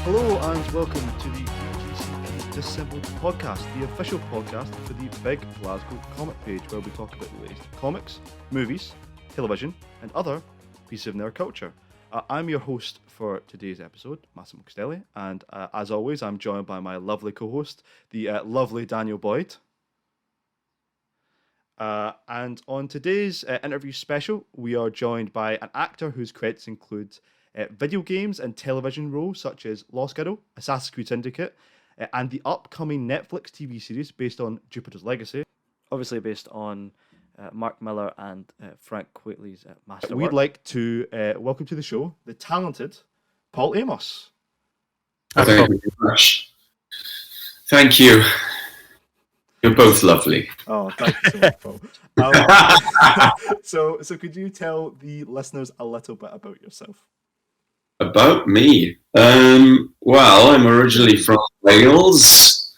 Hello and welcome to the BGCP Disassembled podcast, the official podcast for the Big Glasgow Comic Page, where we talk about the latest comics, movies, television, and other pieces of nerd culture. I'm your host for today's episode, Massimo, and as always, I'm joined by my lovely co-host, the lovely Daniel Boyd. And on today's interview special, we are joined by an actor whose credits include video games and television roles such as Lost Girl, Assassin's Creed Syndicate, and the upcoming Netflix TV series based on Jupiter's Legacy. Obviously based on Mark Millar and Frank Quitely's masterwork. We'd like to welcome to the show the talented Paul Amos. Thank you very much. Thank you. You're both lovely. Oh, thank you so much, Paul. So could you tell the listeners a little bit about yourself? About me? Well, I'm originally from Wales.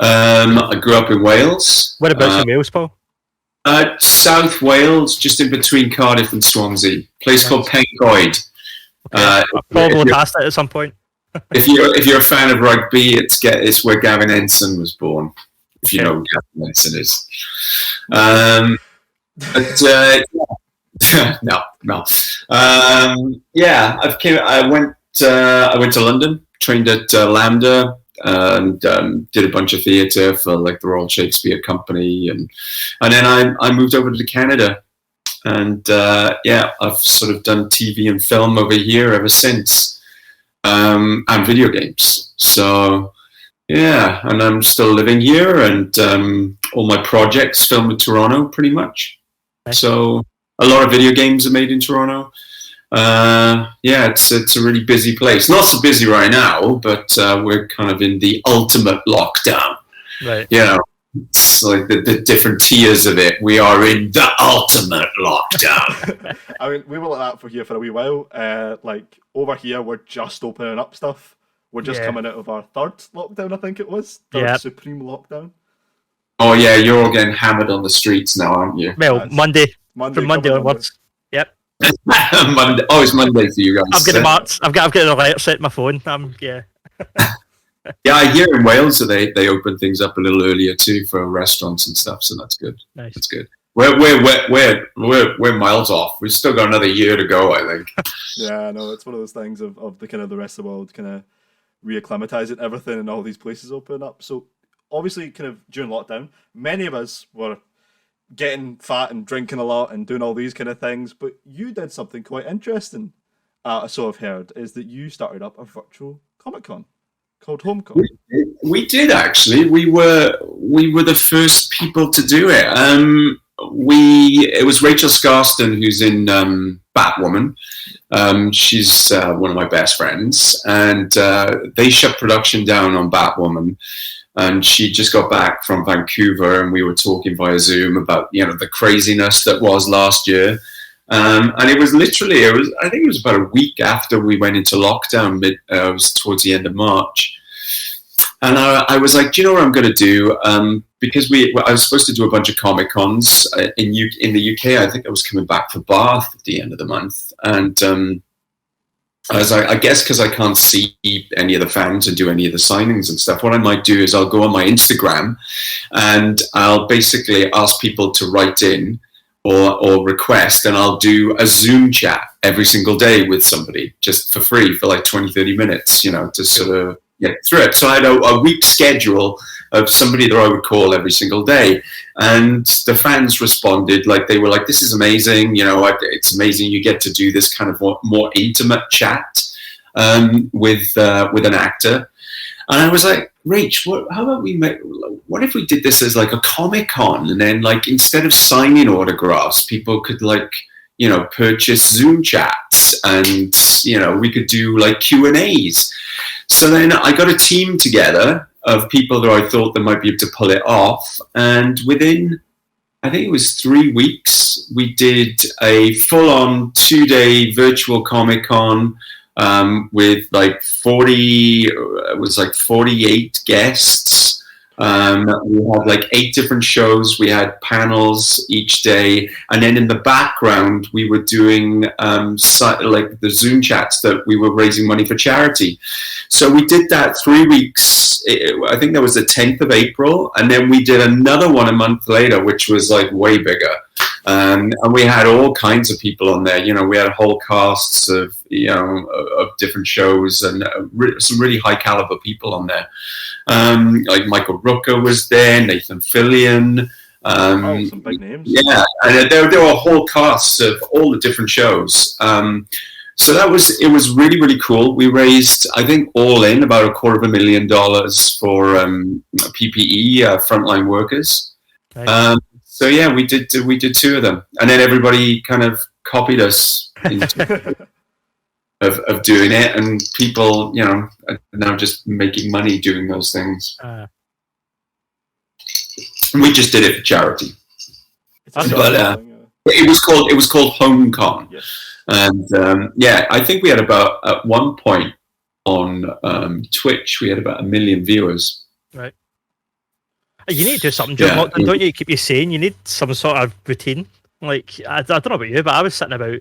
I grew up in Wales. Whereabouts in Wales, Paul? South Wales, just in between Cardiff and Swansea. Place called Pencoed. Okay. I've probably passed it at some point. if you're a fan of rugby, it's where Gavin Ensign was born. If you know who Gavin Ensign is. No. I went to London, trained at Lambda, and did a bunch of theatre for like the Royal Shakespeare Company, and then I moved over to Canada, and I've sort of done TV and film over here ever since, and video games. So yeah, and I'm still living here, and all my projects filmed in Toronto, pretty much. Nice. So a lot of video games are made in Toronto. It's a really busy place. Not so busy right now, but we're kind of in the ultimate lockdown. Right. You know, it's like the different tiers of it. We are in the ultimate lockdown. I mean, we were like that for here for a wee while. Like over here, we're just opening up stuff. We're just coming out of our third lockdown, I think it was. Third supreme lockdown. Oh yeah, you're all getting hammered on the streets now, aren't you? Well, Monday from Monday onwards. Yep. Monday. Oh, it's Monday for you guys. I've got the marks. I've got an alert set on my phone. Yeah, I hear in Wales that they open things up a little earlier too for restaurants and stuff, so that's good. Nice. That's good. We're miles off. We've still got another year to go, I think. Yeah, no, it's one of those things of the kind of the rest of the world kind of reacclimatizing everything and all these places open up. So obviously, kind of during lockdown, many of us were getting fat and drinking a lot and doing all these kind of things, but you did something quite interesting. So I've heard is that you started up a virtual Comic-Con called HomeCon. We did actually. We were the first people to do it. It was Rachel Scarston, who's in Batwoman. She's one of my best friends, and they shut production down on Batwoman. And she just got back from Vancouver, and we were talking via Zoom about the craziness that was last year. And it was I think it was about a week after we went into lockdown. It was towards the end of March, and I was like, do you know what I'm going to do? Because I was supposed to do a bunch of Comic Cons in the UK. I think I was coming back for Bath at the end of the month, and I guess because I can't see any of the fans and do any of the signings and stuff, what I might do is I'll go on my Instagram and I'll basically ask people to write in or request, and I'll do a Zoom chat every single day with somebody just for free for like 20-30 minutes, to sort of get through it. So I had a week schedule of somebody that I would call every single day, and the fans responded they were like, this is amazing, it's amazing you get to do this kind of more intimate chat with an actor. And I was like, Rach, how about what if we did this as like a Comic-Con, and then instead of signing autographs, people could purchase Zoom chats, and we could do Q&As. So then I got a team together of people that I thought that might be able to pull it off, and within, I think it was 3 weeks, we did a full-on 2-day virtual Comic-Con with 48 guests, We had like 8 different shows. We had panels each day, and then in the background we were doing like the Zoom chats that we were raising money for charity. So we did that 3 weeks. I think that was the 10th of April, and then we did another one a month later, which was like way bigger. And we had all kinds of people on there. We had whole casts of of different shows, and some really high caliber people on there. Like Michael Rooker was there, Nathan Fillion. Some big names. Yeah, and there were a whole cast of all the different shows. So it was really, really cool. We raised, I think, all in about $250,000 for PPE, frontline workers. Nice. So yeah, we did 2 of them, and then everybody kind of copied us of doing it, and people, are now just making money doing those things. We just did it for charity. But it was called HomeCon. Yes. And I think we had about, at one point on Twitch, we had about 1 million viewers. Right. You need to do something during lockdown, don't you? Keep you sane. You need some sort of routine. Like, I don't know about you, but I was sitting about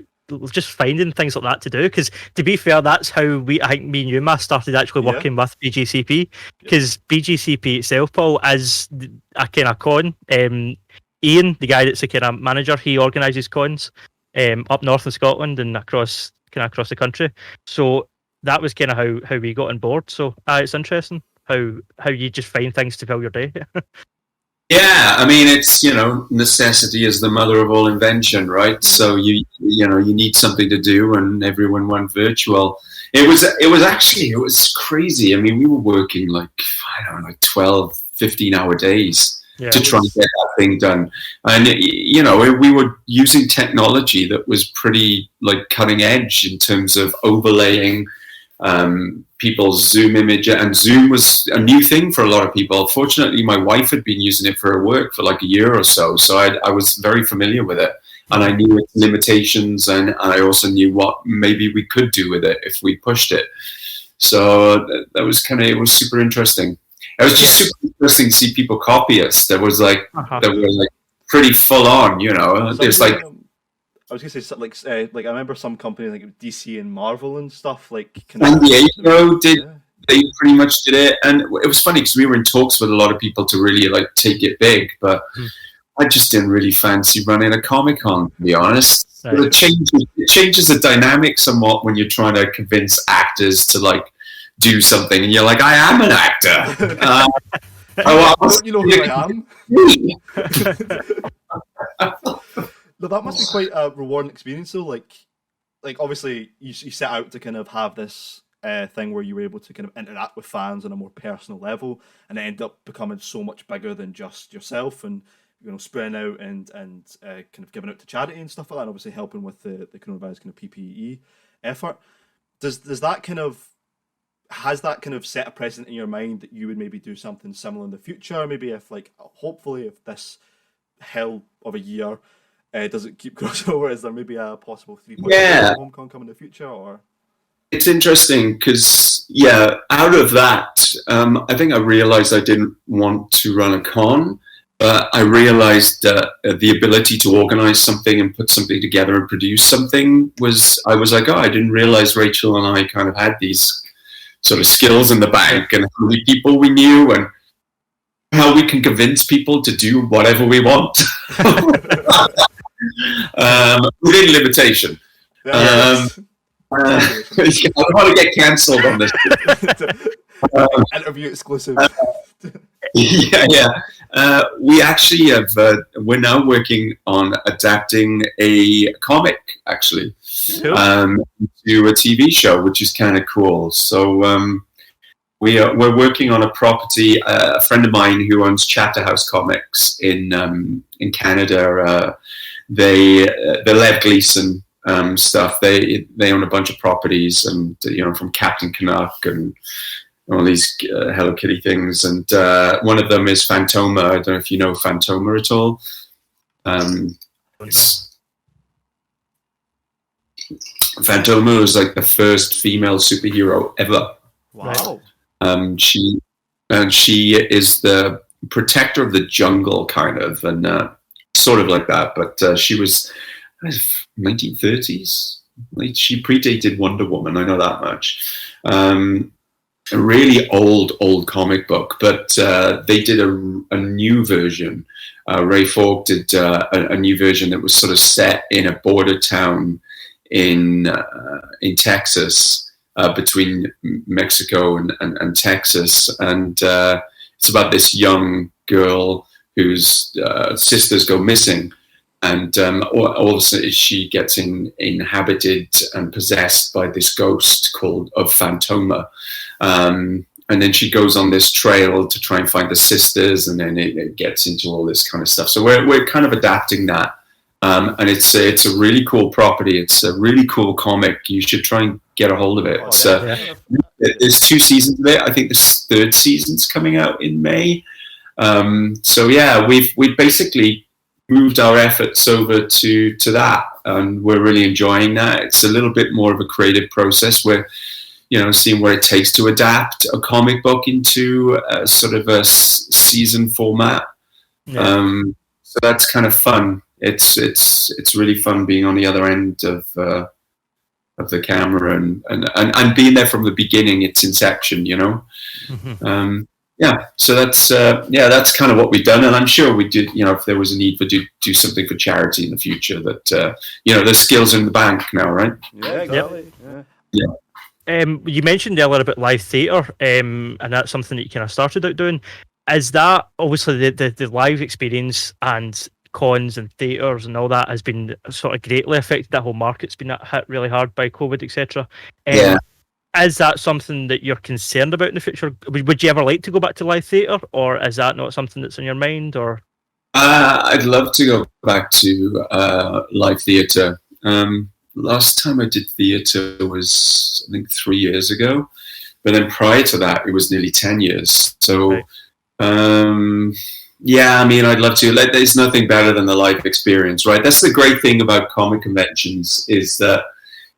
just finding things like that to do. Because to be fair, that's how I think me and you, Matt, started actually working with BGCP. Because BGCP itself, Paul, is a kind of con. Ian, the guy that's the kind of manager, he organises cons up north in Scotland and across the country. So that was kind of how we got on board. So it's interesting how you just find things to fill your day. Yeah, I mean, it's, necessity is the mother of all invention, right? So you need something to do, and everyone went virtual. It was crazy. I mean, we were working like 12, 15-hour days to try and get that thing done. And, we were using technology that was pretty like cutting edge in terms of overlaying people's Zoom image, and Zoom was a new thing for a lot of people. Fortunately, my wife had been using it for her work for like a year or so I was very familiar with it, and I knew its limitations, and I also knew what maybe we could do with it if we pushed it. So that was it was super interesting. It was just super interesting to see people copy us. There was like that were like pretty full on, There's like, I was gonna say like I remember some companies like DC and Marvel and stuff like. San Diego they pretty much did it, and it was funny because we were in talks with a lot of people to really like take it big, but I just didn't really fancy running a Comic-Con, to be honest. Right. It changes the dynamic somewhat when you're trying to convince actors to like do something, and you're like, I am an actor. Don't you know who I am? No, that must be quite a rewarding experience, though. Like obviously, you set out to kind of have this thing where you were able to kind of interact with fans on a more personal level, and it ended up becoming so much bigger than just yourself, and spreading out and kind of giving out to charity and stuff like that, and obviously helping with the coronavirus kind of PPE effort. Does that kind of has that kind of set a precedent in your mind that you would maybe do something similar in the future? Maybe if hopefully if this hell of a year doesn't keep crossing over, is there maybe a possible 3.0 HomeCon coming in the future? Or it's interesting because out of that, I think I realized I didn't want to run a con, but I realized that the ability to organize something and put something together and produce something I was like, I didn't realize Rachel and I kind of had these sort of skills in the bank, and how many people we knew, and how we can convince people to do whatever we want. Within limitation. I don't want to get cancelled on this. Interview exclusive. We actually have. We're now working on adapting a comic, actually, to a TV show, which is kind of cool. So we're working on a property. A friend of mine who owns Chatterhouse Comics in Canada. The Lev Gleason stuff. They own a bunch of properties, and from Captain Canuck and all these Hello Kitty things, and one of them is Phantoma. I don't know if you know Phantoma at all. Phantoma was like the first female superhero ever. Wow. She is the protector of the jungle, kind of, and sort of like that. But she was 1930s. Like, she predated Wonder Woman. I know that much. A really old comic book, but they did a new version. Ray Falk did a new version that was sort of set in a border town in Texas, between Mexico and Texas, and it's about this young girl whose sisters go missing, and all of a sudden she gets inhabited and possessed by this ghost called of Phantoma. And then she goes on this trail to try and find the sisters, and then it gets into all this kind of stuff. So we're kind of adapting that, and it's a really cool property. It's a really cool comic. You should try and get a hold of it. There's 2 seasons of it. I think the 3rd season's coming out in May. So yeah, we've basically moved our efforts over to that, and we're really enjoying that. It's a little bit more of a creative process where, seeing what it takes to adapt a comic book into a sort of a season format. Yeah. So that's kind of fun. It's really fun being on the other end of the camera and being there from the beginning, its inception, Mm-hmm. So that's kind of what we've done, and I'm sure we did. If there was a need for do something for charity in the future, that there's skills in the bank now, right? Yeah, exactly. Yeah. You mentioned earlier about live theatre, and that's something that you kind of started out doing. Is that obviously the live experience and cons and theatres and all that has been sort of greatly affected? That whole market's been hit really hard by COVID, etc. Is that something that you're concerned about in the future? Would you ever like to go back to live theatre, or is that not something that's on your mind? Or I'd love to go back to live theatre. Last time I did theatre was, I think, 3 years ago. But then prior to that, it was nearly 10 years. So, right. I'd love to. There's nothing better than the live experience, right? That's the great thing about comic conventions, is that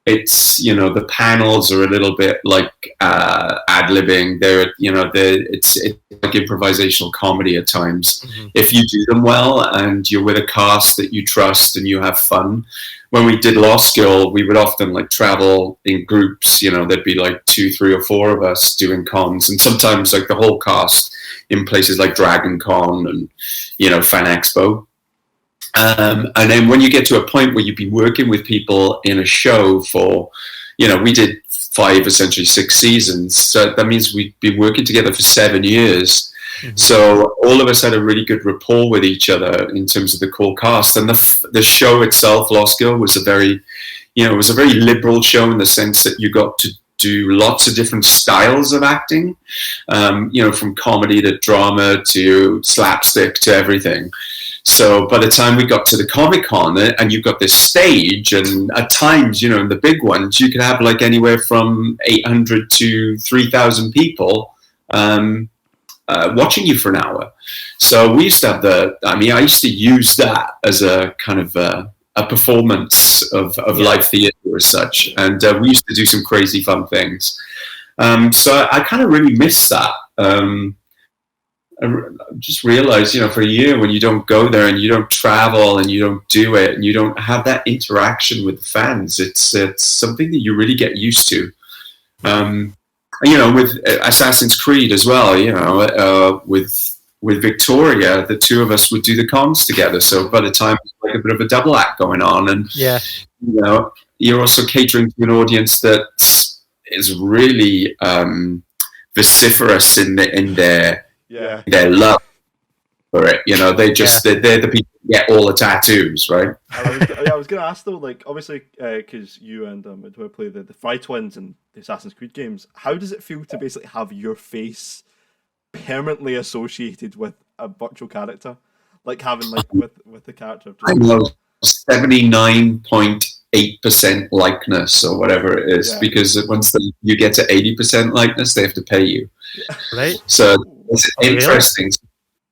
it's, the panels are a little bit like ad-libbing. It's like improvisational comedy at times. Mm-hmm. If you do them well and you're with a cast that you trust and you have fun. When we did Law School, we would often travel in groups. There'd be 2, 3, or 4 of us doing cons, and sometimes the whole cast in places like Dragon Con and Fan Expo. And then when you get to a point where you've been working with people in a show for, we did 5, essentially 6 seasons. So that means we've been working together for 7 years. Mm-hmm. So all of us had a really good rapport with each other in terms of the core cast, and the show itself, Law School, was a very liberal show in the sense that you got to do lots of different styles of acting, from comedy to drama to slapstick to everything. So by the time we got to the Comic-Con, and you've got this stage, and at times, in the big ones, you could have anywhere from 800 to 3,000 people watching you for an hour. So we used to have I used to use that as a kind of a performance of live theatre as such. And we used to do some crazy fun things. So I kind of really miss that. I just realized, for a year, when you don't go there and you don't travel and you don't do it and you don't have that interaction with the fans, it's something that you really get used to. With Assassin's Creed as well, with Victoria, the 2 of us would do the cons together. So by the time it's a bit of a double act going on, and you're also catering to an audience that is really vociferous in their love for it. They're the people who get all the tattoos, right? I was going to ask though, obviously, because you and who play the Fry Twins and the Assassin's Creed games, how does it feel to basically have your face permanently associated with a virtual character, having with the character? I know 79.8% likeness or whatever it is, because once you get to 80% likeness, they have to pay you. Yeah. Right. So it's interesting. Really?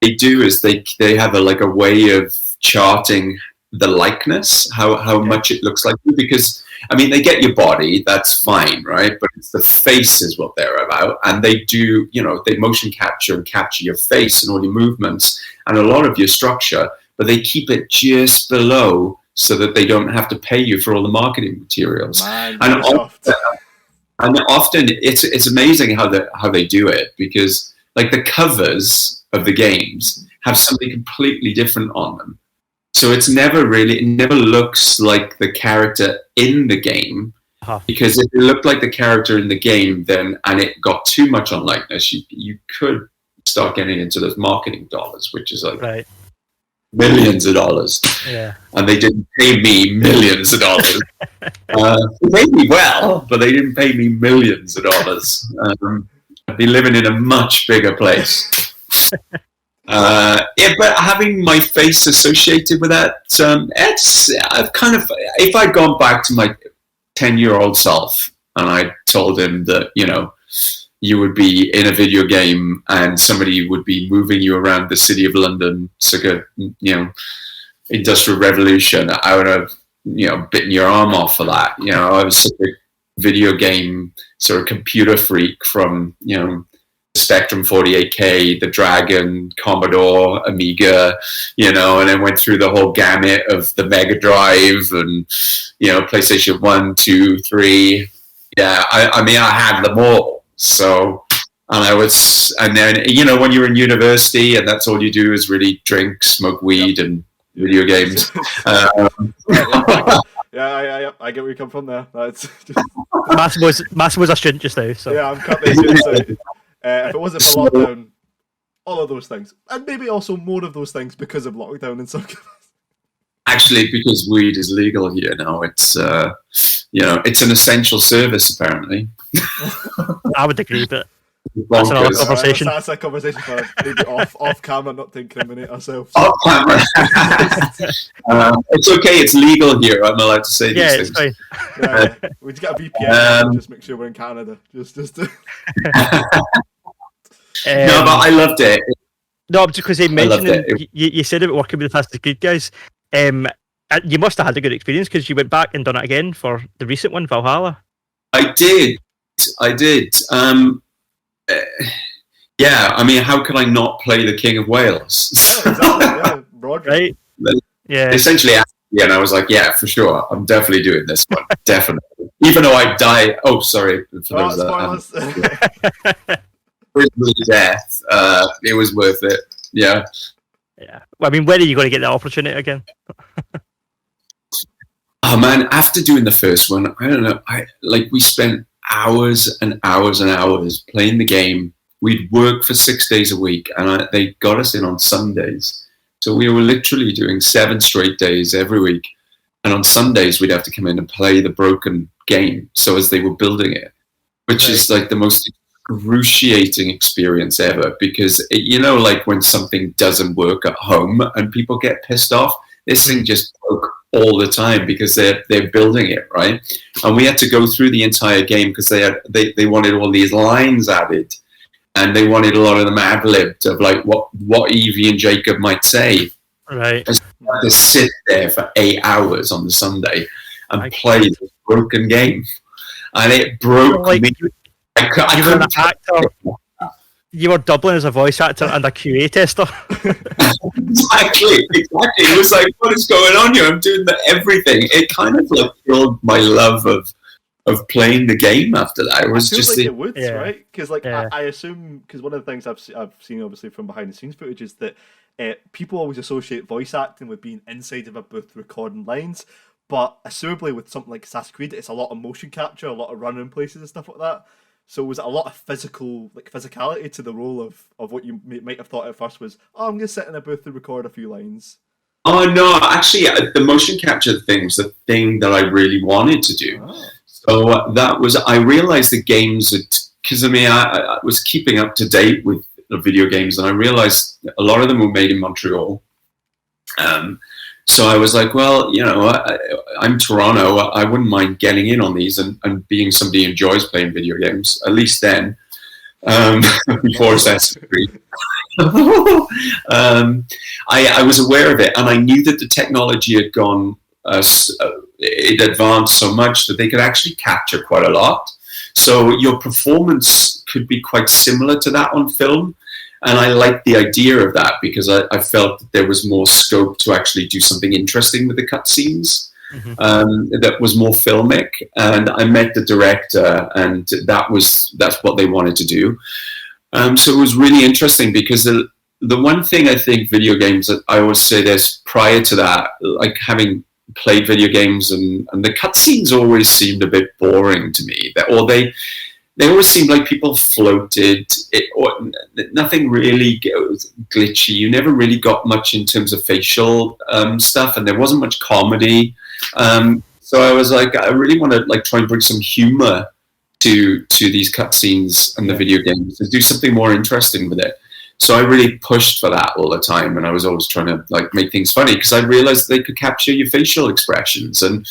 They do is they have a way of charting the likeness, how much it looks like you, because I mean, they get your body, that's fine, right? But it's the face is what they're about. And they do, they motion capture and capture your face and all your movements and a lot of your structure, but they keep it just below so that they don't have to pay you for all the marketing materials. Man, and often it's amazing how they do it, because like the covers of the games have something completely different on them. So it never looks like the character in the game. Because if it looked like the character in the game, and it got too much on likeness, you could start getting into those marketing dollars, which is like millions of dollars. Yeah. And they didn't pay me millions of dollars. They paid me well, but they didn't pay me millions of dollars. I'd be living in a much bigger place. But having my face associated with that, I've kind of, if I'd gone back to my 10-year-old self and I told him that, you would be in a video game and somebody would be moving you around the city of London, circa, Industrial Revolution, I would have, bitten your arm off for that. I was such a video game sort of computer freak from, Spectrum 48K, the Dragon, Commodore, Amiga, and then went through the whole gamut of the Mega Drive and, PlayStation 1, 2, 3. Yeah, I mean, I had them all. So, and then, when you're in university and that's all you do is really drink, smoke weed and video games. Yeah, I get where you come from there. That's Massimo's a student just now. So. Yeah, I'm cutting it. If it wasn't for lockdown, all of those things, and maybe also more of those things because of lockdown and stuff. Actually, because weed is legal here now, it's it's an essential service apparently. I would agree, but that's another conversation. That's a conversation for maybe off camera, not to incriminate ourselves. Off camera. It's okay. It's legal here. I'm allowed to say these things. Fine. Yeah, we just get a VPN. Just make sure we're in Canada. Just to... No, but I loved it. No, because they mentioned you said about working with the Assassin's Creed guys. You must have had a good experience because you went back and done it again for the recent one, Valhalla. I did. Yeah, I mean, how could I not play the King of Wales? Yeah, exactly. Yeah, Roger. Right. Yeah. Essentially, and I was like, yeah, for sure, I'm definitely doing this one, definitely. Even though I die. Oh, sorry for those death. It was worth it. Yeah. Yeah. Well, I mean, when are you going to get the opportunity again? Oh man, after doing the first one, I don't know. We spent hours and hours and hours playing the game. We'd work for 6 days a week, and they got us in on Sundays. So we were literally doing 7 straight days every week. And on Sundays, we'd have to come in and play the broken game. So as they were building it, which is like the most excruciating experience ever, because like when something doesn't work at home and people get pissed off, this thing just broke all the time because they're building it, right? And we had to go through the entire game because they wanted all these lines added, and they wanted a lot of them ad-libbed of like what Evie and Jacob might say. Right. And so I had to sit there for 8 hours on the Sunday and play this broken game, and it broke me. You were an actor. You were doubling as a voice actor and a QA tester. Exactly. It was like, what is going on here? I'm doing everything. It kind of like killed my love of playing the game after that. It was just it would, right? Because I assume, because one of the things I've seen obviously from behind the scenes footage is that people always associate voice acting with being inside of a booth recording lines, but assumably with something like Assassin's Creed, it's a lot of motion capture, a lot of running places and stuff like that. So was it a lot of physicality to the role of what you might have thought at first was, I'm going to sit in a booth and record a few lines? Oh, no, actually, the motion capture thing was the thing that I really wanted to do. Oh. So that was, I realized the games, because I was keeping up to date with the video games, and I realized a lot of them were made in Montreal. So I was like, well, I'm Toronto. I wouldn't mind getting in on these and being somebody who enjoys playing video games, at least then, before Assassin's Creed. I was aware of it, and I knew that the technology had gone it advanced so much that they could actually capture quite a lot. So your performance could be quite similar to that on film. And I liked the idea of that because I felt that there was more scope to actually do something interesting with the cutscenes. That was more filmic. And I met the director, and that's what they wanted to do. So it was really interesting because the one thing I think video games, that I always say this prior to that, like having played video games, and the cutscenes always seemed a bit boring to me. They always seemed like people floated, or nothing really glitchy. You never really got much in terms of facial stuff, and there wasn't much comedy. So I was like, I really want to like try and bring some humor to these cutscenes and the video games and do something more interesting with it. So I really pushed for that all the time, and I was always trying to like make things funny because I realized they could capture your facial expressions. And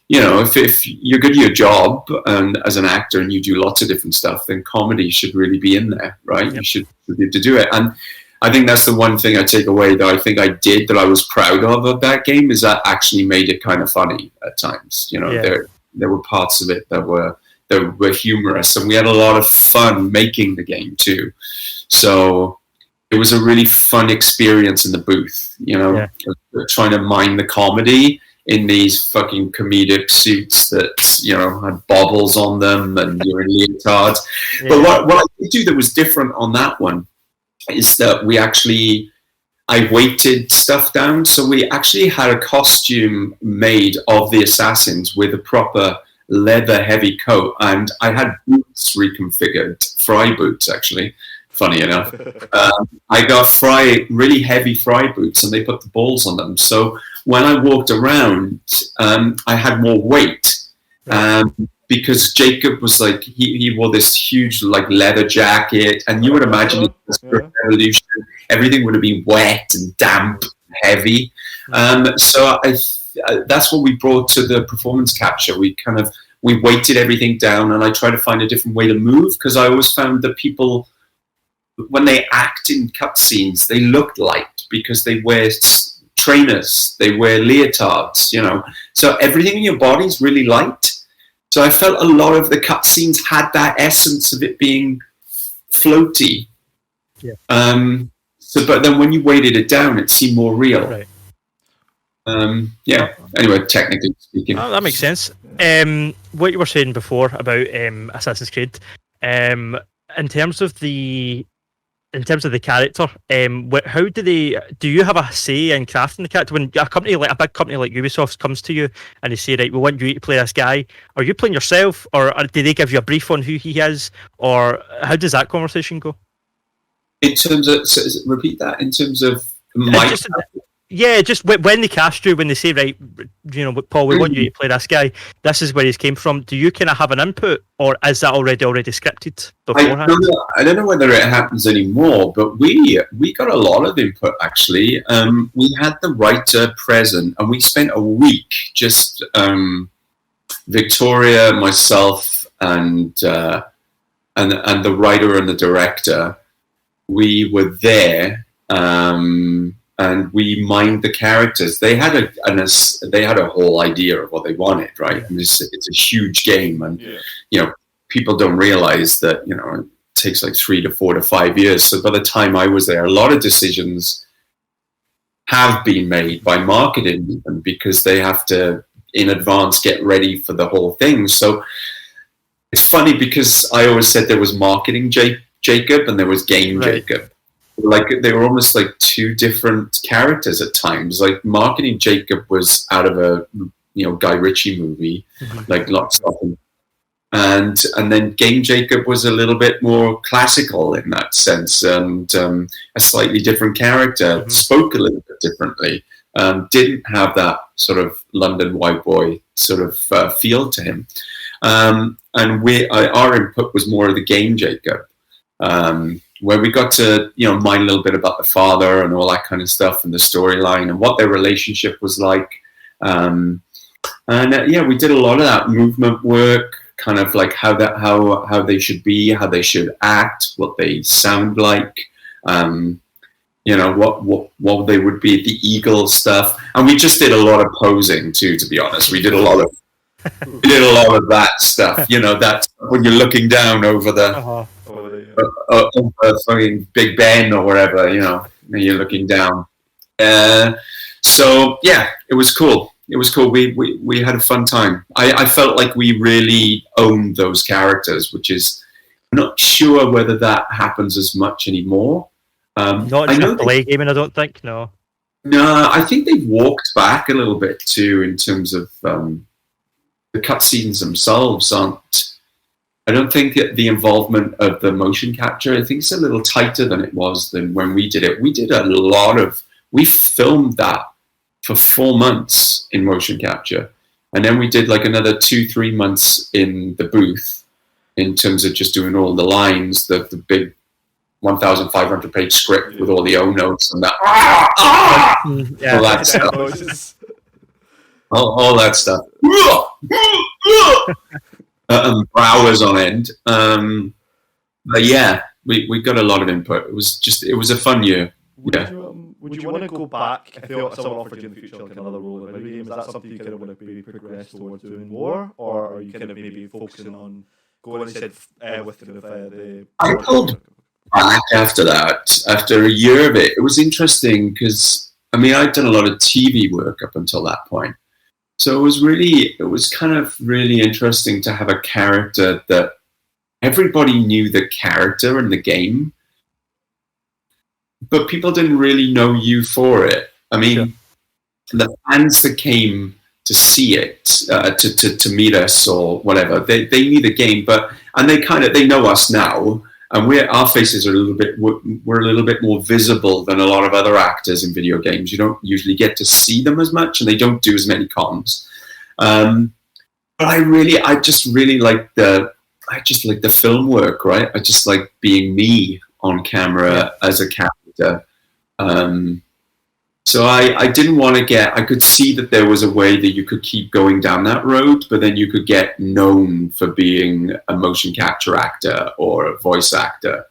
you know, if you're good at your job and as an actor and you do lots of different stuff, then comedy should really be in there, right? Yep. You should be able to do it. And I think that's the one thing I take away that I think I did that I was proud of that game, is that actually made it kind of funny at times. You know, there were parts of it that were humorous, and we had a lot of fun making the game too. So it was a really fun experience in the booth, you know, trying to mine the comedy in these fucking comedic suits that, you know, had bobbles on them and you're in leotards. Yeah. But what I did do that was different on that one is that I weighted stuff down. So we actually had a costume made of the assassins with a proper leather heavy coat, and I had boots reconfigured, fry boots actually. Funny enough, I got really heavy fry boots, and they put the balls on them. So when I walked around, I had more weight because Jacob was like, he wore this huge like leather jacket, and you would imagine it was a revolution. Everything would have been wet and damp, and heavy. So that's what we brought to the performance capture. We weighted everything down, and I tried to find a different way to move, because I always found that people, when they act in cutscenes, they look light because they wear trainers, they wear leotards, you know. So everything in your body is really light. So I felt a lot of the cutscenes had that essence of it being floaty. Yeah. But then when you weighted it down, it seemed more real. Right. Anyway, technically speaking. Oh, that makes sense. What you were saying before about Assassin's Creed, in terms of the character, how do you have a say in crafting the character? When a big company like Ubisoft comes to you and they say, right, we want you to play this guy, are you playing yourself, or do they give you a brief on who he is, or how does that conversation go? In terms of, repeat that, in terms of my... Just when they cast you, when they say, right, you know, Paul, we want you to play this guy, this is where he came from, do you kind of have an input, or is that already scripted beforehand? I don't know whether it happens anymore, but we got a lot of input, actually. We had the writer present, and we spent a week just Victoria, myself, and the writer and the director. We were there, and we mined the characters. They had a whole idea of what they wanted, right? Yeah. And it's a huge game, and you know, people don't realize that, you know, it takes like 3 to 4 to 5 years. So by the time I was there, a lot of decisions have been made by marketing even, because they have to in advance get ready for the whole thing. So it's funny because I always said there was marketing Jacob and there was game Jacob. Like they were almost like two different characters at times. Like marketing Jacob was out of a, you know, Guy Ritchie movie, like Lock, Stock, and then game Jacob was a little bit more classical in that sense, and a slightly different character, spoke a little bit differently, didn't have that sort of London white boy sort of feel to him, and our input was more of the game Jacob. Where we got to, you know, mine a little bit about the father and all that kind of stuff, and the storyline and what their relationship was like. We did a lot of that movement work, kind of like how they should be, how they should act, what they sound like. you know, what they would be, the eagle stuff. And we just did a lot of posing too, to be honest. We did a lot of that stuff, you know, that when you're looking down over the over fucking Big Ben or whatever, you know, and you're looking down. So yeah, it was cool. It was cool. We had a fun time. I felt like we really owned those characters, which is, I'm not sure whether that happens as much anymore. Not in AAA gaming, I don't think. No, I think they've walked back a little bit too in terms of the cutscenes themselves aren't. I don't think that the involvement of the motion capture, I think it's a little tighter than it was than when we did it. We did a lot of. We filmed that for 4 months in motion capture, and then we did like another 2-3 months in the booth in terms of just doing all the lines, the big 1,500 page script with all the O notes and that, all that stuff, all that stuff, hours on end. But yeah, we got a lot of input. It was a fun year. Would you want to go back if someone offered you in the future like another role in a video game? Is that something you kind of want to be progressed towards doing more, or are you kind of maybe focusing on going instead with the? I pulled back after that. After a year of it, it was interesting because I mean I'd done a lot of TV work up until that point, so it was kind of really interesting to have a character that everybody knew the character in the game, but people didn't really know you for it. I mean, the fans that came to see it, to meet us or whatever, they knew the game, and they know us now, and our faces are we're a little bit more visible than a lot of other actors in video games. You don't usually get to see them as much, and they don't do as many cons. But I just really like the film work, right? I just like being me on camera as a character. So I didn't want to I could see that there was a way that you could keep going down that road, but then you could get known for being a motion capture actor or a voice actor.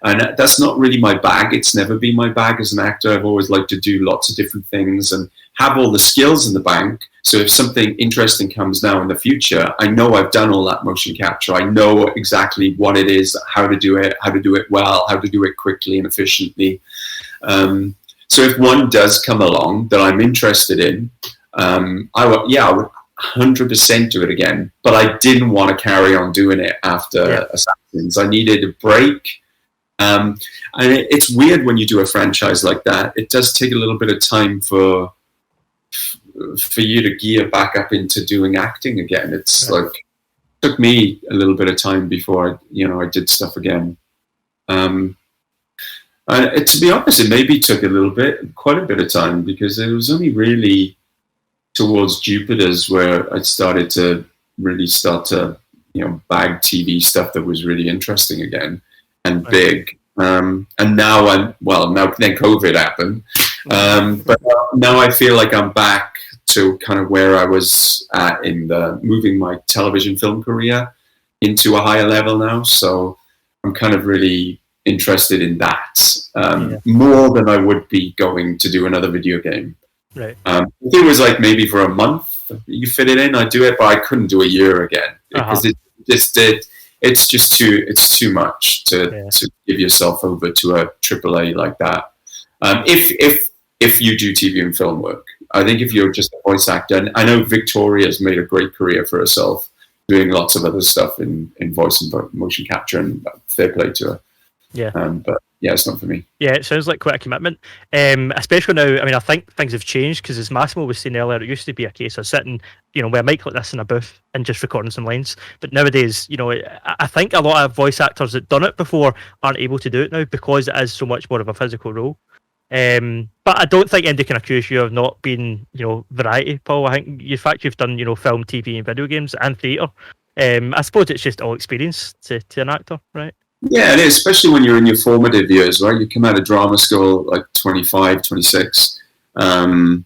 And that's not really my bag. It's never been my bag as an actor. I've always liked to do lots of different things and have all the skills in the bank. So if something interesting comes now in the future, I know I've done all that motion capture. I know exactly what it is, how to do it well, how to do it quickly and efficiently. So if one does come along that I'm interested in, I would 100% do it again. But I didn't want to carry on doing it after Assassins. I needed a break. And it's weird when you do a franchise like that. It does take a little bit of time for you to gear back up into doing acting again. It's like it took me a little bit of time before I did stuff again. And to be honest, it maybe took quite a bit of time, because it was only really towards Jupiter's where I started to really bag TV stuff that was really interesting again and big. And now then COVID happened. But now I feel like I'm back to kind of where I was at in moving my television film career into a higher level now. So I'm kind of really interested in that more than I would be going to do another video game. Right. If it was like maybe for a month you fit it in, I'd do it, but I couldn't do a year again because it's too much to give yourself over to a AAA like that. If you do TV and film work, I think if you're just a voice actor, and I know Victoria's made a great career for herself doing lots of other stuff in voice and motion capture, and fair play to her. Yeah. But yeah, it's not for me. Yeah, it sounds like quite a commitment. Especially now, I mean, I think things have changed, because as Massimo was saying earlier, it used to be a case of sitting, with a mic like this in a booth and just recording some lines. But nowadays, I think a lot of voice actors that done it before aren't able to do it now, because it is so much more of a physical role. But I don't think anybody can accuse you of not being, variety, Paul. I think in fact you've done, film, TV, and video games and theatre. I suppose it's just all experience to an actor, right? Yeah, it is, especially when you're in your formative years, right? You come out of drama school like 25, 26, and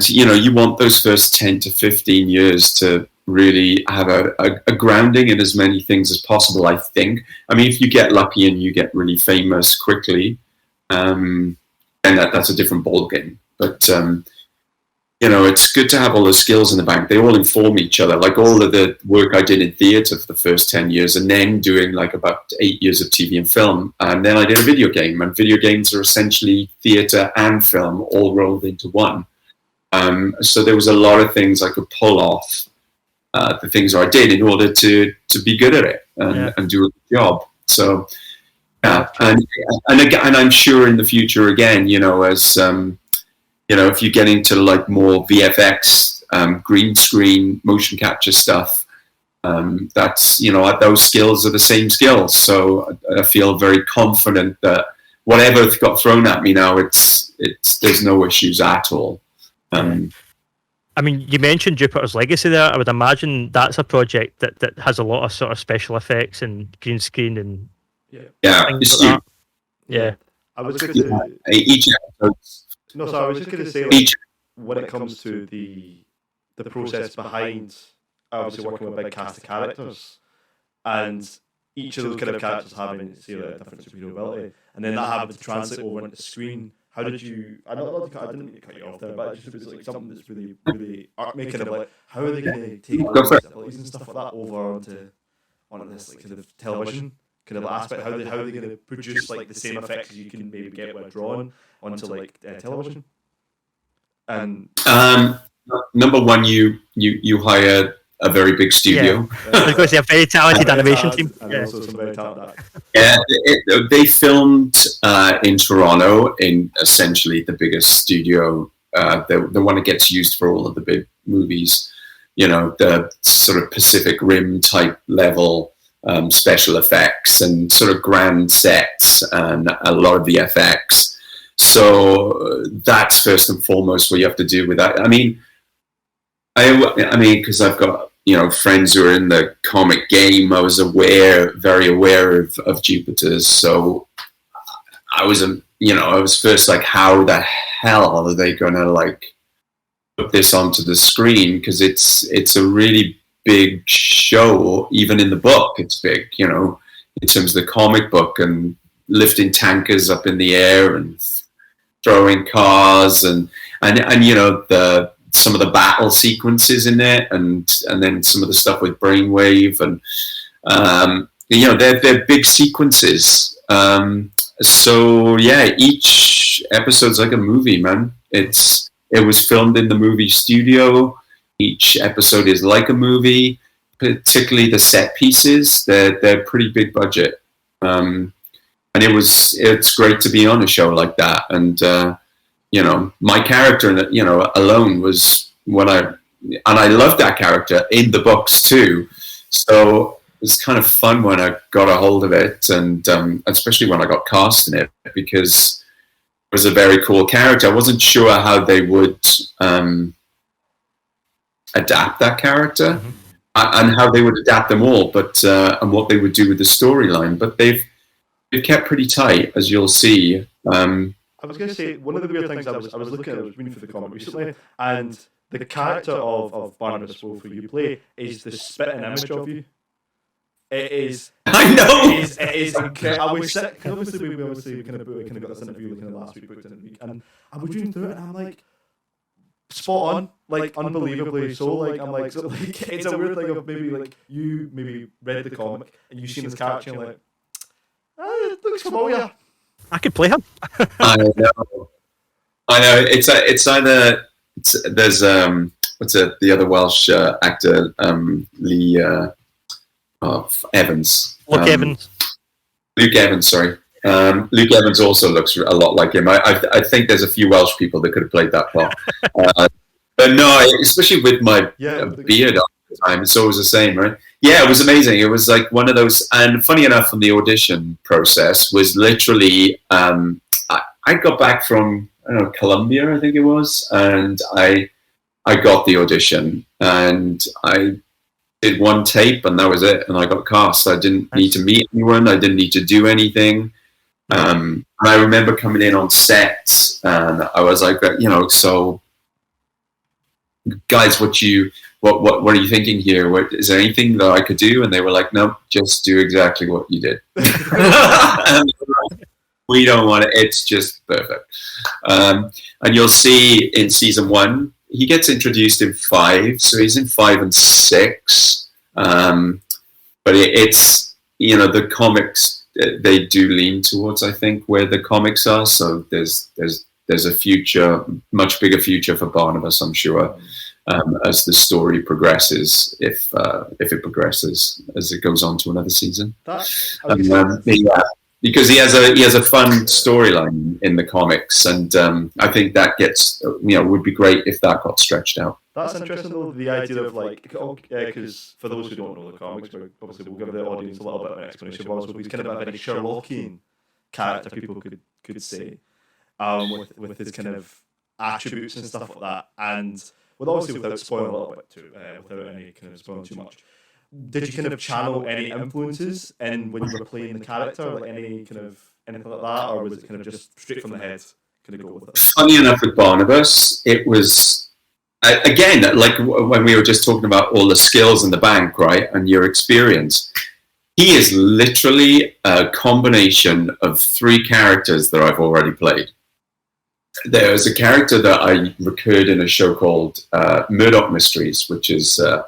you want those first 10 to 15 years to really have a grounding in as many things as possible, I think. I mean, if you get lucky and you get really famous quickly, and that's a different ball game. But it's good to have all those skills in the bank. They all inform each other. Like all of the work I did in theatre for the first 10 years, and then doing like about 8 years of TV and film, and then I did a video game. And video games are essentially theatre and film all rolled into one. So there was a lot of things I could pull off the things I did in order to be good at it and do a good job. So yeah, and again, and I'm sure in the future again, as if you get into like more VFX, green screen, motion capture stuff, that's those skills are the same skills. So I feel very confident that whatever got thrown at me now, it's there's no issues at all. I mean, you mentioned Jupiter's Legacy there. I would imagine that's a project that has a lot of sort of special effects and green screen and things like that. Yeah. I was going to each episode. No, sorry, I was just going to say, like, when it comes to the process behind obviously working with a big cast of characters, and each of those kind of characters having, say, like, a different superhero ability, and then that having to translate over into the screen. How did you? I didn't mean to cut you off there, but it was like something that's really, really making of like, how are they going to take all these abilities and stuff like that over onto this like kind of television kind of aspect? How are they going to produce like the same effects as you can maybe get with a drawing onto like television? And number one, you hire a very big studio. Because they have a very talented animation team. And also some very talented actors. Yeah, they filmed in Toronto, in essentially the biggest studio, the one that gets used for all of the big movies. The sort of Pacific Rim type level special effects and sort of grand sets and a lot of VFX. So that's first and foremost what you have to do with that. I mean, because I've got friends who are in the comic game, I was very aware of Jupiter's. So I was, I was first like, how the hell are they going to like put this onto the screen? Because it's a really big show. Even in the book, it's big, in terms of the comic book, and lifting tankers up in the air and throwing cars and some of the battle sequences in it, and then some of the stuff with Brainwave, and they're big sequences. So yeah, each episode's like a movie, man. It was filmed in the movie studio. Each episode is like a movie, particularly the set pieces. They're pretty big budget, and it's great to be on a show like that. And my character, alone was I loved that character in the books too. So it was kind of fun when I got a hold of it, and especially when I got cast in it, because it was a very cool character. I wasn't sure how they would adapt that character and how they would adapt them all, but and what they would do with the storyline. But they've kept pretty tight, as you'll see. I was going to say, one of the weird things I was reading through the comic recently, and the character of Barnabas Wolf, who you play, is the spitting image of you. It is. I know. It is incredible. I was sick. Obviously, we kind of got this interview last week, booked in a week, and I was reading through it, and I'm like, spot on, like unbelievably so. Like I'm like, so, like it's a weird thing of maybe you read the comic and you've seen this character, and you're like, it looks familiar. I could play him. I know. It's either there's the other Welsh actor, Lee Evans. Luke Evans. Luke Evans, sorry. Luke Evans also looks a lot like him. I think there's a few Welsh people that could have played that part. But no, especially with my beard all the time, it's always the same, right? Yeah, it was amazing. It was like one of those, and funny enough, from the audition process was literally, I got back from, I don't know, Colombia, I think it was, and I got the audition, and I did one tape, and that was it, and I got cast. I didn't need to meet anyone. I didn't need to do anything. And I remember coming in on set, and I was like, so guys, what are you thinking here? Is there anything that I could do? And they were like, no, just do exactly what you did. We don't want it. It's just perfect. And you'll see in season 1, he gets introduced in 5, so he's in 5 and 6. But it's, the comics, they do lean towards, I think, where the comics are. So there's a future, much bigger future for Barnabas, I'm sure, as the story progresses, if it progresses as it goes on to another season. Because he has a fun storyline in the comics, and I think that gets would be great if that got stretched out. That's interesting though, the idea of because for those who don't know the comics, obviously we'll give the audience a little bit of an explanation. So he's kind of a very Sherlockian character, people could say, with his kind of attributes and stuff like that, and obviously without spoiling a little bit without any kind of spoiling too much. Did you kind of channel any influences in when you were playing the character, like anything like that, or was it kind of just straight from the head, kind of go with it? Funny enough, with Barnabas, it was again like when we were just talking about all the skills in the bank, right, and your experience. He is literally a combination of 3 characters that I've already played. There's a character that I recurred in a show called Murdoch Mysteries, which is a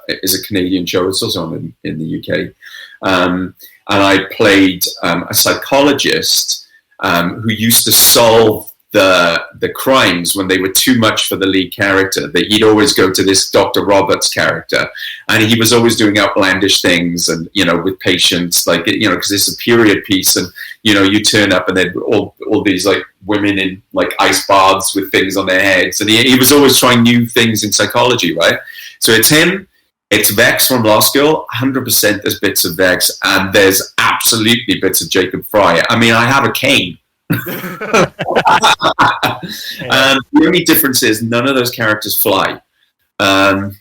Canadian show. It's also on in the UK. And I played a psychologist who used to solve the crimes when they were too much for the lead character. That he'd always go to this Dr. Roberts character, and he was always doing outlandish things, and with patients, like because it's a period piece, and you turn up and then all these like women in like ice baths with things on their heads, and he was always trying new things in psychology, right? So it's him. It's Vex from Lost Girl, 100%. There's bits of Vex, and there's absolutely bits of Jacob Fry. I mean, I have a cane. The only difference is none of those characters fly,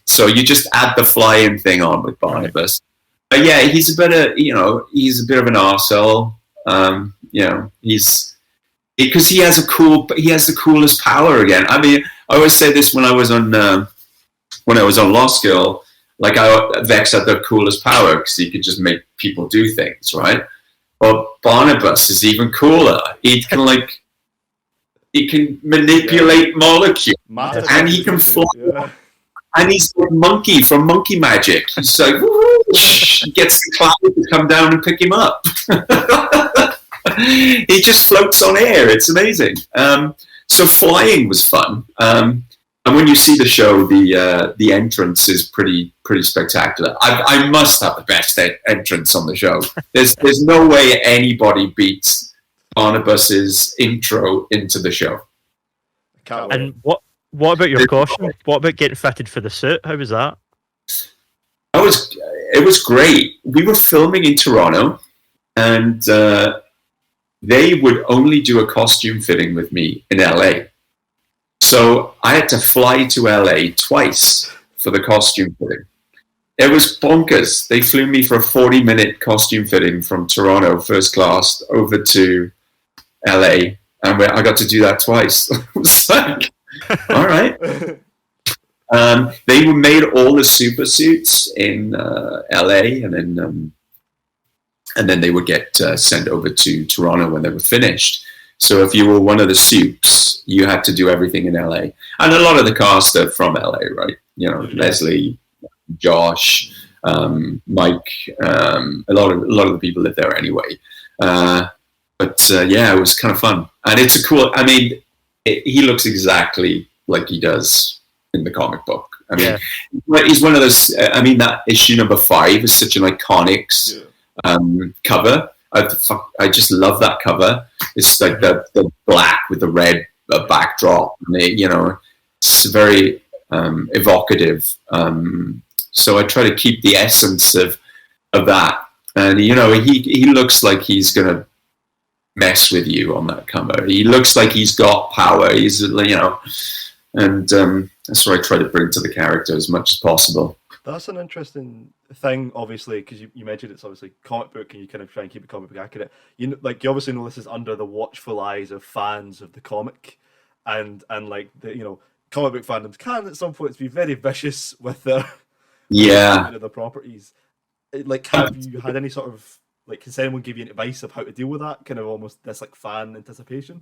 so you just add the flying thing on with Barnabas. But yeah, he's a bit of an arsehole. He's because he has the coolest power again. I mean, I always say this when I was on Lost Girl, like Vex had the coolest power because he could just make people do things, right? But Barnabas is even cooler. He can manipulate molecules, and he can fly. Yeah. And he's like Monkey from Monkey Magic. He's like, he gets the cloud to come down and pick him up. He just floats on air. It's amazing. So flying was fun. And when you see the show, the entrance is pretty spectacular. I must have the best entrance on the show. There's no way anybody beats Barnabas's intro into the show. And what about your costume? What about getting fitted for the suit? How was that? It was great. We were filming in Toronto, and they would only do a costume fitting with me in LA. So I had to fly to LA twice for the costume fitting. It was bonkers. They flew me for a 40-minute costume fitting from Toronto, first class, over to LA, and I got to do that twice. It was like, all right. They made all the super suits in LA, and then they would get sent over to Toronto when they were finished. So if you were one of the supes, you had to do everything in LA. And a lot of the cast are from LA, right? Leslie, Josh, Mike, a lot of the people live there anyway. But it was kind of fun. And it's a cool, I mean, he looks exactly like he does in the comic book. I mean, he's one of those, that issue number 5 is such an iconic cover. I just love that cover. It's like the black with the red backdrop. It's very evocative. So I try to keep the essence of that. And he looks like he's gonna mess with you on that cover. He looks like he's got power. He's and that's what I try to bring to the character as much as possible. That's an interesting thing, obviously, because you mentioned it's obviously comic book, and you kind of try and keep the comic book accurate. You obviously know this is under the watchful eyes of fans of the comic, and like the comic book fandoms can at some points be very vicious with their the properties. Like, have you had any sort of Like, can anyone give you advice of how to deal with that? Kind of almost this like fan anticipation.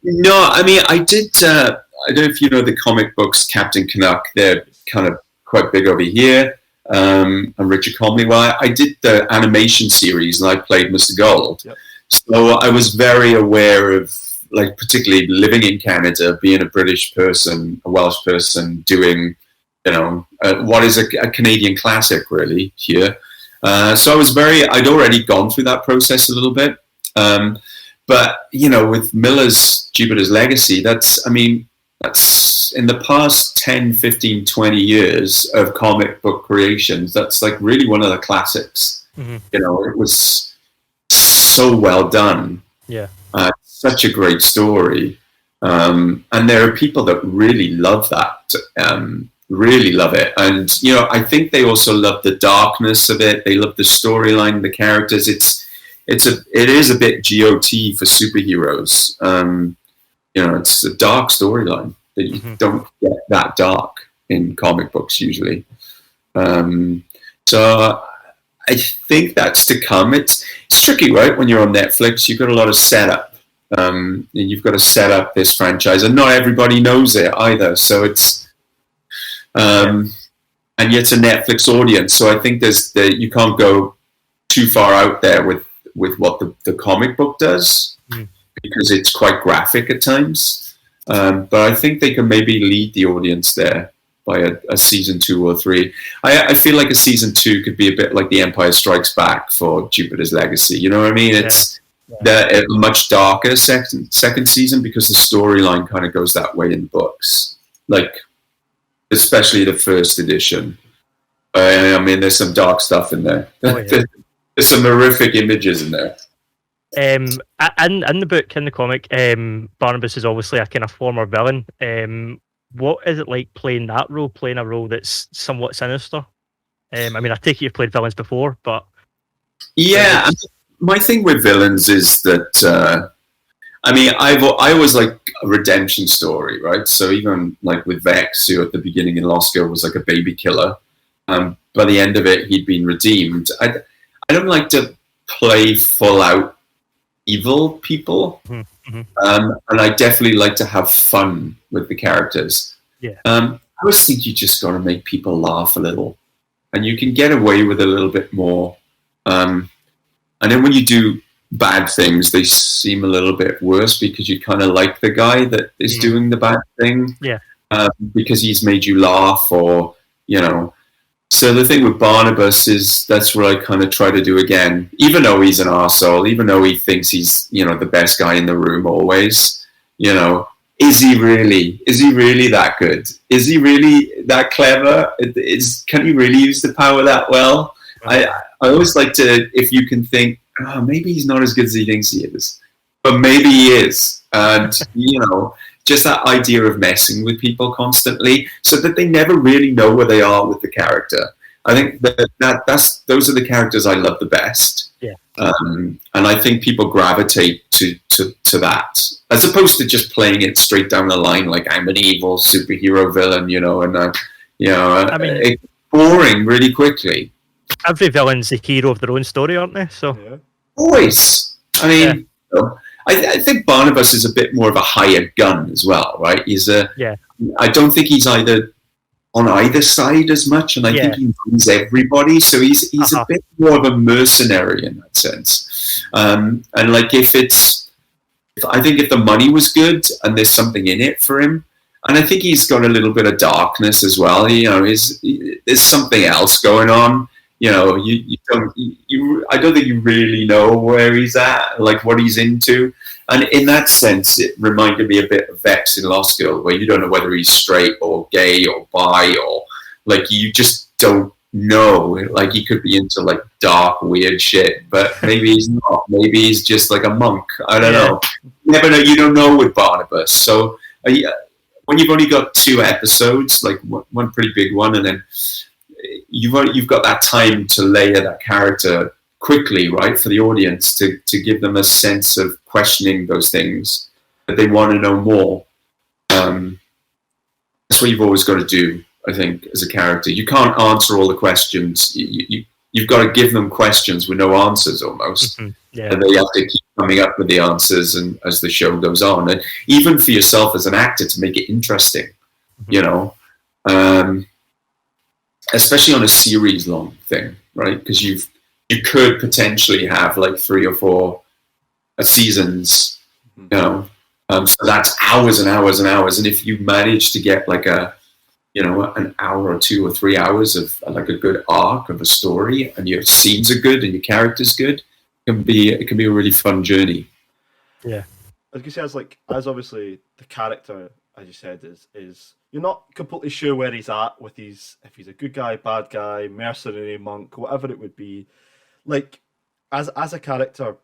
No, I mean, I did. I don't know if you know the comic books Captain Canuck. They're kind of quite big over here. And Richard Comley. Well, I did the animation series, and I played Mr. Gold. Yep. So I was very aware of, like, particularly living in Canada, being a British person, a Welsh person, doing, what is a Canadian classic, really, here. So I'd already gone through that process a little bit. But, with Miller's Jupiter's Legacy, that's in the past 10, 15, 20 years of comic book creations, that's like really one of the classics. Mm-hmm. It was so well done. Yeah. Such a great story. And there are people that really love that, really love it. And, I think they also love the darkness of it. They love the storyline, the characters. It is a bit GOT for superheroes. It's a dark storyline that you don't get that dark in comic books usually. So I think that's to come. It's tricky, right? When you're on Netflix, you've got a lot of setup. And you've got to set up this franchise, and not everybody knows it either. So it's, and yet it's a Netflix audience. So I think you can't go too far out there with what the comic book does, because it's quite graphic at times. But I think they can maybe lead the audience there by a season 2 or 3. I feel like a season 2 could be a bit like The Empire Strikes Back for Jupiter's Legacy. You know what I mean? It's a much darker second season, because the storyline kind of goes that way in the books. Like, especially the first edition. There's some dark stuff in there. Oh, yeah. There's some horrific images in there. In the book, in the comic, Barnabas is obviously a kind of former villain. What is it like playing that role, playing a role that's somewhat sinister? I take it you've played villains before, but... Yeah, my thing with villains is that, I always like a redemption story, right? So even like with Vex, who at the beginning in Lost Girl was like a baby killer, by the end of it, he'd been redeemed. I don't like to play full out evil people, and I definitely like to have fun with the characters. Yeah. I always think you just got to make people laugh a little, and you can get away with a little bit more. And then when you do bad things, they seem a little bit worse, because you kind of like the guy that is doing the bad thing, because he's made you laugh, or So the thing with Barnabas is that's what I kind of try to do again. Even though he's an arsehole, even though he thinks he's, the best guy in the room always, is he really that good? Is he really that clever? Can he really use the power that well? I always like to, if you can think, maybe he's not as good as he thinks he is, but maybe he is. And, just that idea of messing with people constantly, so that they never really know where they are with the character. I think those are the characters I love the best. Yeah. And I think people gravitate to that, as opposed to just playing it straight down the line, like I'm an evil superhero villain, it's boring really quickly. Every villain's the hero of their own story, aren't they? So always. I think Barnabas is a bit more of a hired gun as well, right? I don't think he's on either side as much, and I think he knows everybody, so he's a bit more of a mercenary in that sense. And like if the money was good and there's something in it for him, and I think he's got a little bit of darkness as well. There's something else going on. I don't think you really know where he's at, like what he's into. And in that sense, it reminded me a bit of Vex in Lost Girl, where you don't know whether he's straight or gay or bi, or like you just don't know. Like he could be into like dark, weird shit, but maybe he's not. Maybe he's just like a monk. I don't know. You never know. You don't know with Barnabas. So when you've only got 2 episodes, like one pretty big one, and then you've got that time to layer that character quickly, right, for the audience to give them a sense of questioning those things that they want to know more. That's what you've always got to do, I think, as a character. You can't answer all the questions. You you've got to give them questions with no answers almost. Yeah. And they have to keep coming up with the answers and as the show goes on. And even for yourself as an actor to make it interesting, you know, especially on a series long thing, right? Because you could potentially have like 3 or 4 seasons, you know, so that's hours and hours and hours. And if you manage to get like an hour or 2 or 3 hours of like a good arc of a story, and your scenes are good and your character's good, it can be a really fun journey. Yeah. I was gonna say, as obviously the character, as you said, is you're not completely sure where he's at with if he's a good guy, bad guy, mercenary, monk, whatever it would be. Like as a character,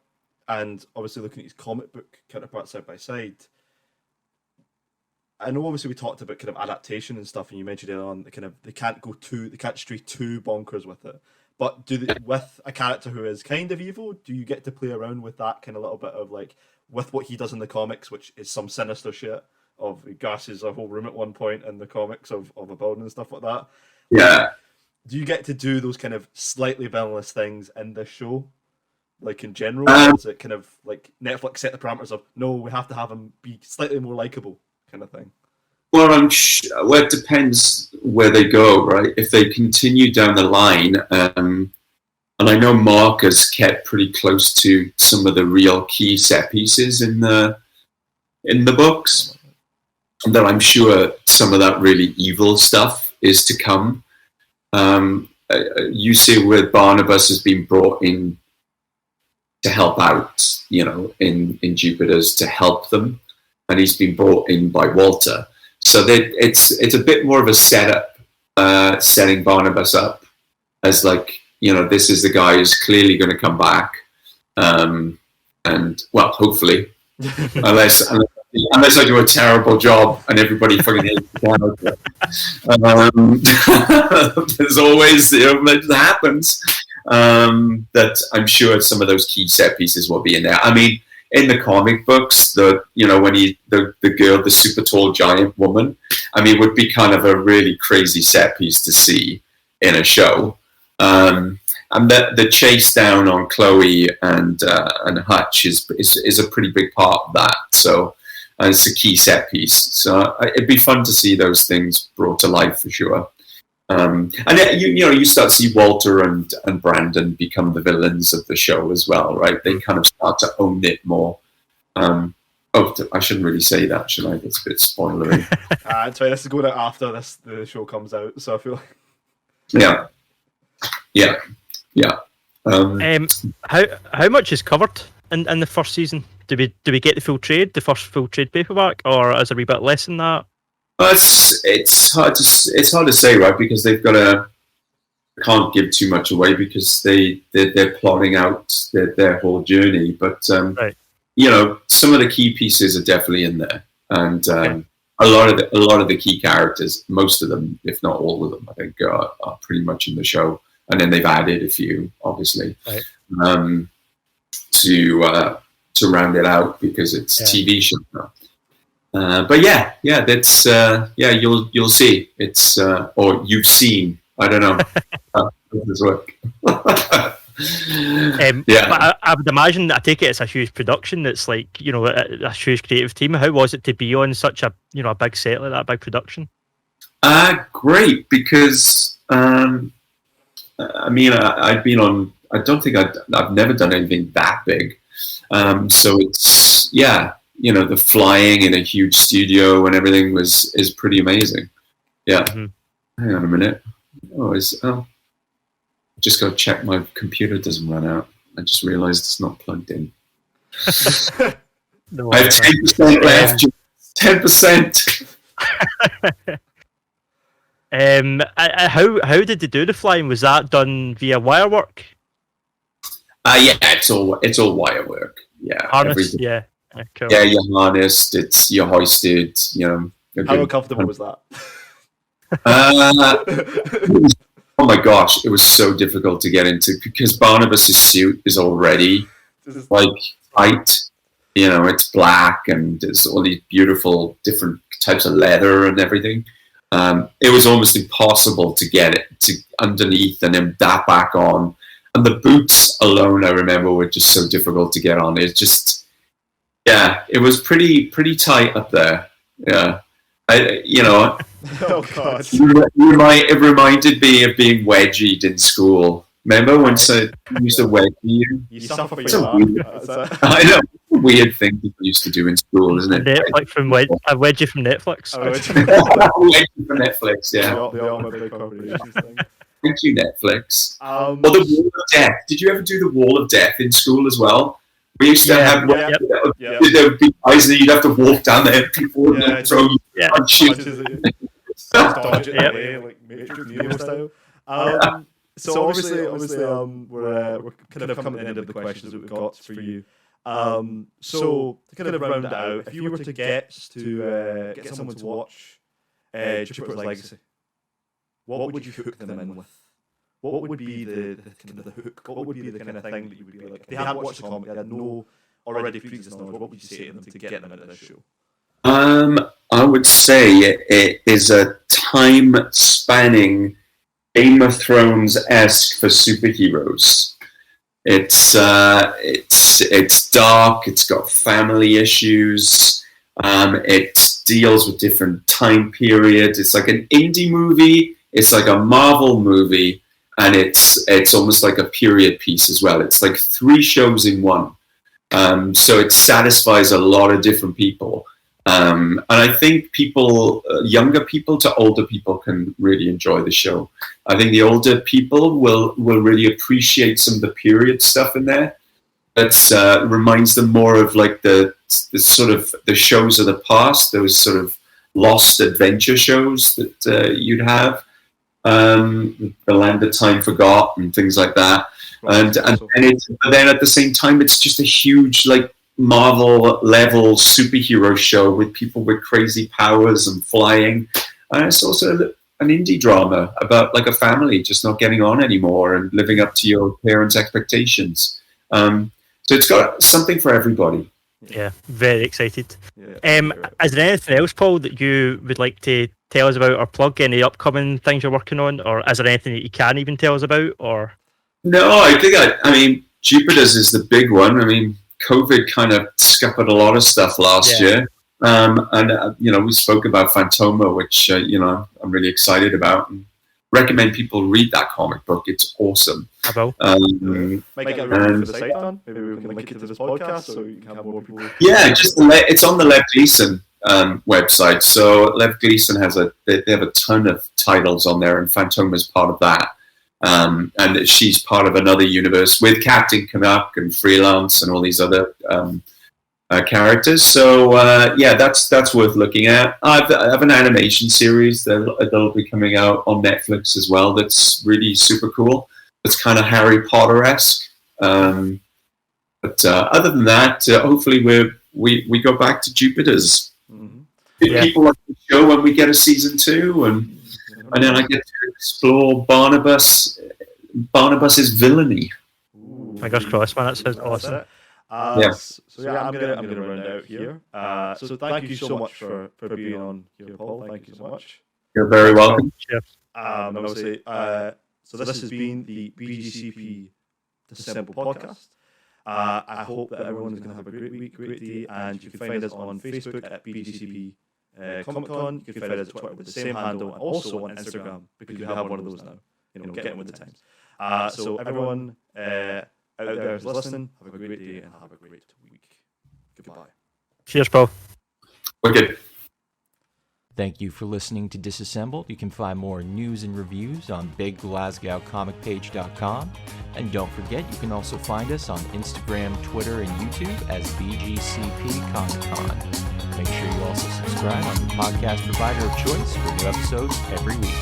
and obviously looking at his comic book counterparts side by side. I know obviously we talked about kind of adaptation and stuff, and you mentioned earlier on they can't stray too bonkers with it. But with a character who is kind of evil, do you get to play around with that kind of little bit of like with what he does in the comics, which is some sinister shit of he gasses a whole room at one point in the comics of a building and stuff like that? Yeah. Do you get to do those kind of slightly villainous things in this show? Like in general, or is it kind of like Netflix set the parameters of no, we have to have him be slightly more likable kind of thing? Well, well, it depends where they go, right? If they continue down the line, and I know Mark has kept pretty close to some of the real key set pieces in the books, that I'm sure some of that really evil stuff is to come. You see where Barnabas has been brought in to help out, you know, in Jupiter's to help them, and he's been brought in by Walter. So it's a bit more of a setup, setting Barnabas up as like, you know, this is the guy who's clearly going to come back, and well, hopefully, unless I do a terrible job and everybody fucking hates the character. There's always, you know, that happens. That I'm sure some of those key set pieces will be in there. I mean, in the comic books, when the girl, the super tall giant woman, I mean, would be kind of a really crazy set piece to see in a show. And the chase down on Chloe and Hutch is a pretty big part of that. So it's a key set piece. So it'd be fun to see those things brought to life for sure. And you start to see Walter and Brandon become the villains of the show as well, right? They kind of start to own it more. I shouldn't really say that, should I? That's a bit spoilery. It's fine. This is going out after the show comes out, so I feel like... Yeah. How much is covered in the first season? Do we get the first full trade paperback, or is there a wee bit less than that? It's hard to say, right? Because they've can't give too much away because they're plotting out their whole journey. But right. You know, some of the key pieces are definitely in there, and a lot of the key characters, most of them, if not all of them, I think are pretty much in the show. And then they've added a few, obviously, right. To round it out because it's TV show now. But that's you'll see. It's or you've seen. I don't know. This work. But I would imagine. I take it it's a huge production. It's like, you know, a huge creative team. How was it to be on such a big set like that, big production? Great, because I mean, I've been on. I don't think I've never done anything that big. So it's you know, the flying in a huge studio and everything is pretty amazing. Yeah. Mm-hmm. Hang on a minute. Just got to check my computer doesn't run out. I just realized it's not plugged in. No, I have 10% left. 10%. How did they do the flying? Was that done via wire work? It's all wire work. Yeah. Harness. Yeah. Cool. Yeah, you're harnessed. You're hoisted. You know. How uncomfortable was that? Oh my gosh, it was so difficult to get into because Barnabas's suit is already like tight. You know, it's black and there's all these beautiful different types of leather and everything. It was almost impossible to get it to underneath and then that back on. And the boots alone, I remember, were just so difficult to get on. It just, yeah, it was pretty tight up there. Yeah, Oh God. it reminded me of being wedgied in school. Remember when I used to wedgie you? You suffer for It's your a weird- laugh. That's it. I know, weird thing people used to do in school, isn't it? Netflix from a wedgie from Netflix. Oh, it's- Wedgie for Netflix, yeah. the ultimate big corporations thing. Thank you, Netflix. Um, Or the Wall of Death. Did you ever do the Wall of Death in school as well? We used to have yeah. there would be guys that you'd have to walk down there, people would Yeah, throw you Yeah. punch you. punches at you. Dodge it away, like Matrix Neo style. So obviously, we're kind of coming to the end of the questions that we've got for you. So to kind of round it out, if you were to get someone to watch Jupiter's Legacy, what would you hook them in with? What would be the kind of the hook? What would be the kind of thing that you would be like? If they hadn't watched the comic, they had no already pre-existing knowledge, what would you say to them to get them into this show? I would say it is a time-spanning Game of Thrones-esque for superheroes. It's dark. It's got family issues. It deals with different time periods. It's like an indie movie. It's like a Marvel movie, and it's almost like a period piece as well. It's like 3 shows in one. So it satisfies a lot of different people. And I think people, younger people to older people, can really enjoy the show. I think the older people will really appreciate some of the period stuff in there. That reminds them more of like the sort of the shows of the past, those sort of lost adventure shows that you'd have, The Land of Time Forgot and things like that. But then at the same time, it's just a huge like Marvel level superhero show with people with crazy powers and flying. And it's also an indie drama about like a family just not getting on anymore and living up to your parents' expectations. So it's got something for everybody. Yeah, very excited. Yeah, Is there anything else, Paul, that you would like to tell us about or plug? Any upcoming things you're working on, or is there anything that you can even tell us about? Or no, I think I mean Jupiter's is the big one. I mean, COVID kind of scuppered a lot of stuff last year, and we spoke about Phantoma, which I'm really excited about. And recommend people read that comic book. It's awesome. I will. Might get a review for the site done. Maybe we can link it to this podcast so you can have more people. Yeah, it's on the Lev Gleason website. So Lev Gleason they have a ton of titles on there, and Phantoma's part of that. And she's part of another universe with Captain Canuck and Freelance and all these other characters. So that's worth looking at. I have an animation series that'll be coming out on Netflix as well. That's really super cool. It's kind of Harry Potter-esque. But other than that, hopefully we go back to Jupiter's. Mm-hmm. People like the show when we get a season 2, and then I get to explore Barnabas's villainy. Ooh. Fingers crossed, man. That sounds awesome. So I'm gonna round out here. So thank you so much for being on here, Paul. Thank you so much. You're very welcome. Cheers. And obviously, so this has been the BGCP Disassembled podcast. I hope that everyone is going to have a great week, great day, and you can find us on Facebook at BGCP Comic Con. You can find us on Twitter with the same handle, and also on Instagram, because we have one of those now. Getting with the times. So everyone out there is listening, have a great day and have a great week. Goodbye. Cheers, Paul. Wicked. Thank you for listening to Disassembled. You can find more news and reviews on BigGlasgowComicPage.com. And don't forget, you can also find us on Instagram, Twitter, and YouTube as BGCP Comic Con. Make sure you also subscribe on your podcast provider of choice for new episodes every week.